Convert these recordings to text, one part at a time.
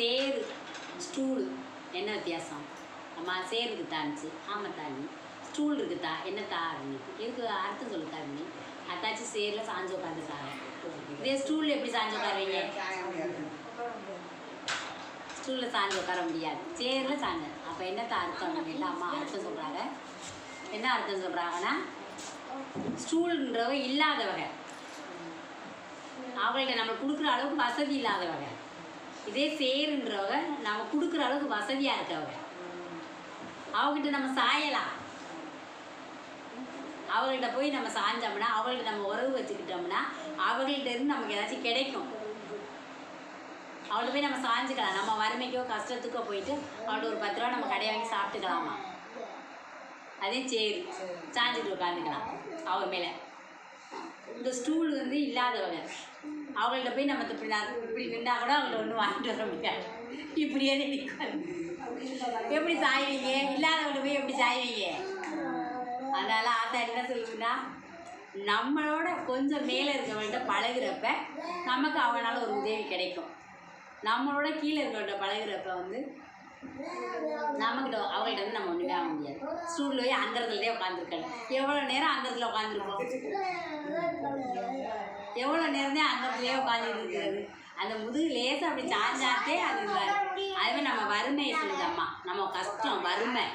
சேரு stool என்ன வித்தியாசம்? அம்மா சேரு இருக்குதான்ச்சு. ஆமாம் தானி. ஸ்டூல் இருக்குதா என்ன தாரணி இதுக்கு அர்த்தம் சொல்லு தாரணி. அத்தாச்சி சேரில் சாஞ்சு உட்காந்துருக்காங்க. இதே ஸ்டூலில் எப்படி சாஞ்சு உட்காருவீங்க? ஸ்டூலில் சாஞ்சு உட்கார முடியாது, சேரில் சாஞ்ச. அப்போ என்னத்த அர்த்தம் அப்படின்ட்டு அம்மா அர்த்தம் சொல்கிறாங்க. என்ன அர்த்தம் சொல்கிறாங்கன்னா, ஸ்டூல்ன்றவங்க இல்லாதவங்க, அவங்கள்ட்ட நம்ம கொடுக்குற அளவுக்கு வசதி இல்லாதவங்க. இதே சேருன்றவங்க நம்ம கொடுக்குற அளவுக்கு வசதியாக இருக்கவங்க. அவங்ககிட்ட நம்ம சாயலாம். அவங்கள்ட்ட போய் நம்ம சாஞ்சோம்னா, அவங்கள்ட்ட நம்ம உறவு வச்சுக்கிட்டோம்னா, அவங்கள்ட்ட இருந்து நமக்கு ஏதாச்சும் கிடைக்கும். அவள்கிட்ட போய் நம்ம சாஞ்சுக்கலாம். நம்ம வறுமைக்கோ கஷ்டத்துக்கோ போயிட்டு அவள்கிட்ட ஒரு 10 ரூபா நம்ம கடையை வாங்கி சாப்பிட்டுக்கலாமா? அதே சரி சாஞ்சிட்டு உட்காந்துக்கலாம் அவங்க மேலே. இந்த ஸ்டூல் வந்து இல்லாதவங்க, அவங்கள்ட்ட போய் நம்ம இப்படி நின்றா கூட அவங்கள்ட்ட ஒன்றும் வாங்கிட்டு வர முடியாது. இப்படியே நிற்காது. எப்படி சாய்வீங்க? இல்லாதவங்கள்ட்ட போய் எப்படி சாய்வீங்க? அதனால் ஆத்தா என்ன சொல்லுன்னா, நம்மளோட கொஞ்சம் மேலே இருக்கவங்கள்ட்ட பழகிறப்ப நமக்கு அவனால் ஒரு உதவி கிடைக்கும். நம்மளோட கீழே இருக்கவங்கள்ட்ட பழகிறப்ப வந்து நம்மக்கிட்ட அவங்கள்ட்ட வந்து நம்ம ஒன்றுமே ஆக முடியாது. ஸ்டூலில் போய் அந்த இடத்துலயே உட்காந்துருக்கணும். எவ்வளோ நேரம் அந்த இடத்துல உட்காந்துருக்கோம்? எவ்வளோ நேரமே அந்த இடத்துலயே உட்காந்துட்டு இருக்கிறது. அந்த முதுகு லேசாக அப்படி சாஞ்சாத்தே அது அதுவே நம்ம வறுமையை சொல்லுதம்மா. நம்ம கஷ்டம் வறுமை.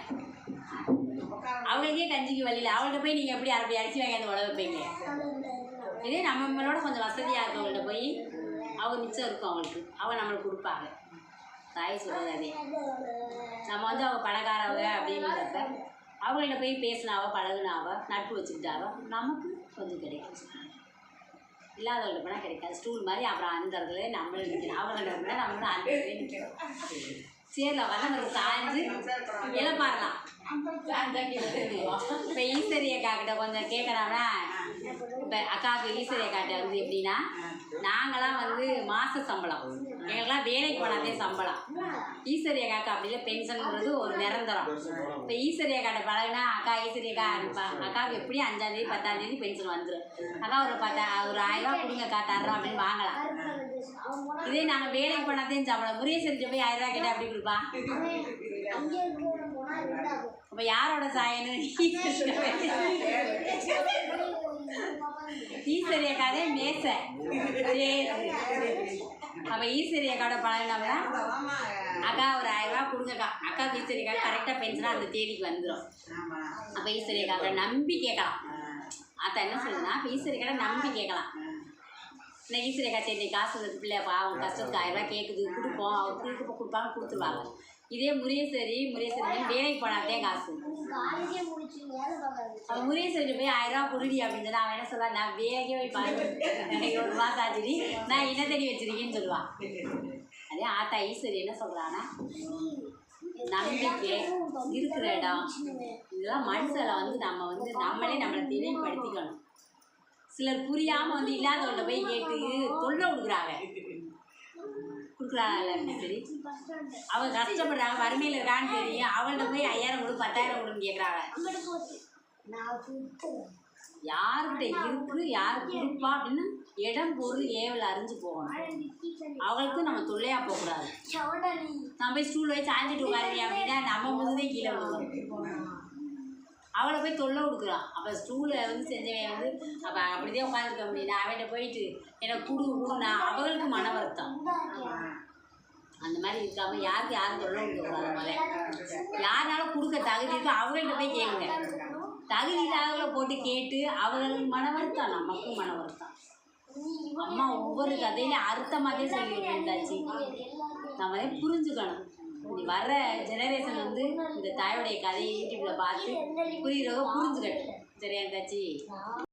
அவங்களுக்கே கஞ்சிக்கு வழியில் அவங்கள்ட்ட போய் நீங்கள் எப்படி அப்படி அரிசி வாங்கி அந்த உழவு வைப்பீங்க? இதே நம்மளோட கொஞ்சம் வசதியாக இருக்கவங்கள்ட்ட போய் அவங்க மிச்சம் இருக்கும், அவங்களுக்கு அவங்க நம்மளுக்கு கொடுப்பாங்க. தாய் சொல்கிறது அதே. நம்ம வந்து அவங்க பணக்காரவங்க அப்படின்றப்ப அவங்கள்ட்ட போய் பேசினாவோ பழகுனாவோ நட்பு வச்சுக்கிட்டாவோ நமக்கு கொஞ்சம் கிடைக்கும். இல்லாதவங்கள்ட்ட போனால் கிடைக்காது. ஸ்டூல் மாதிரி அப்புறம் அந்த இடத்துல நம்மளும் நிற்கணும். அவங்கள்ட்ட போனால் நம்மளும் அந்த இடத்துல நிற்கணும். சேரில் உட்காந்து நம்ம சாஞ்சு இழப்பாரலாம். இப்போ ஈஸ்வரி அக்காக்கிட்ட கொஞ்சம் கேட்குறாங்கன்னா, இப்போ அக்காவுக்கு ஈஸ்வரி அக்காட்ட வந்து எப்படின்னா, நாங்களாம் வந்து மாத சம்பளம், எங்களுக்கெல்லாம் வேலைக்கு போனாதே சம்பளம். ஈஸ்வரி அக்காவுக்கு அப்படியே பென்ஷன்ன்றது ஒரு நிரந்தரம். இப்போ ஈஸ்வரி அக்காட்ட பழகுனா, அக்கா ஈஸ்வரி அக்கா அக்காவுக்கு எப்படி 5ஆம் தேதி 10ஆம் தேதி பென்ஷன் வந்துடும். அக்கா ஒரு 1000 ரூபா கொடுங்கக்கா தர்றோம் அப்படின்னு வாங்கலாம். இதே நாங்கள் வேலைக்கு போனாதே சம்பளம். முருகேஸ்வரிட்ட போய் 1000 ரூபா கேட்டால் அப்படி கொடுப்பா. அப்போ யாரோட சாயன்னு? ஈஸ்வரி அக்காதே மேசை. சரி, அப்போ ஈஸ்வரி அக்காவோட பழகினோம்னா, அக்கா ஒரு 1000 ரூபா கொடுங்கக்கா. அக்கா ஈஸ்வரி அக்கா கரெக்டாக பென்ஷனாக அந்த தேதிக்கு வந்துடும். அப்போ ஈஸ்வரி அக்காவை நம்பி கேட்கலாம். அத்தை என்ன சொல்லுதுன்னா, இப்போ ஈஸ்வரி அக்கா நம்பி கேட்கலாம். இன்னைக்கு ஈஸ்வரி அக்கா சரி காசு பிள்ளை பாவம் கஷ்டத்துக்கு 1000 ரூபா கேட்குது கொடுப்போம், அவர் கொடுப்பாங்க கொடுத்துருவாங்க. இதே முருகேஸ்வரி வேலைக்கு போனாதே காசு. அவன் முருகேஸ்வரி போய் 1000 ரூபா கொடுடி அப்படின்னு சொன்னா அவன் என்ன சொல்லுவான், நான் வேலைக்கே போய் பாருங்க ஒரு மாதம் ஆச்சுடி நான் என்ன தேடி வச்சிருக்கேன்னு சொல்லுவான். அதே ஆத்தா ஈஸ்வரி என்ன சொல்கிறான்னா, நம்பிக்கை இருக்கிற இடம் இதெல்லாம் மனுஷனை வந்து நம்ம வந்து நம்மளே நம்மளை தெளிவுபடுத்திக்கணும். சிலர் புரியாமல் வந்து இல்லாதவன்கிட்ட போய் கேட்டு தொல்லை கொடுக்குறாங்கல்ல. சரி, அவங்க கஷ்டப்படுறாங்க, வறுமையில் இருக்கான்னு தெரியும், அவங்கள்ட்ட போய் 5000 கொடு 10,000 கொடுன்னு கேட்குறாங்க. யாருக்கிட்ட இருக்கு யார் கொடுப்பா அப்படின்னு இடம் பொருள் ஏவல் அறிஞ்சு போகணும். அவளுக்கு நம்ம தொல்லையாக போகக்கூடாது. நம்ம போய் ஸ்டூல் வச்சு சாஞ்சிட்டு உட்காருங்க அப்படின்னா நம்ம முதுதே கீழே விழுவோம். அவளை போய் தொல்லை கொடுக்குறான். அப்போ ஸ்டூலை வந்து செஞ்சவன் வந்து அப்போ அப்படிதான் உட்காந்துருக்க முடியும். அவன்கிட்ட போயிட்டு எனக்கு கொடுன்னா அவங்களுக்கு மன வருத்தம். அந்த மாதிரி இருக்காமல் யாருக்கு யாரும் தொல்லை கொடுக்கக்கூடாது. முதல்ல யாருனாலும் கொடுக்க தகுதி இருக்கோ அவங்கள்ட்ட போய் கேளுங்க. தகுதி இல்லாதவங்களை போட்டு கேட்டு அவங்களுக்கு மன வருத்தம், நமக்கும் மன வருத்தம். அம்மா ஒவ்வொரு கதையிலையும் அர்த்தமாகவே சொல்லி இருந்தாச்சு. நம்ம அதை புரிஞ்சுக்கணும். இனி வர்ற ஜெனரேஷன் வந்து இந்த தாயோடைய கதையை யூடியூப்பில் பார்த்து புரியுறவங்க புரிஞ்சுக்கட்டும். சரியா இருந்தாச்சு?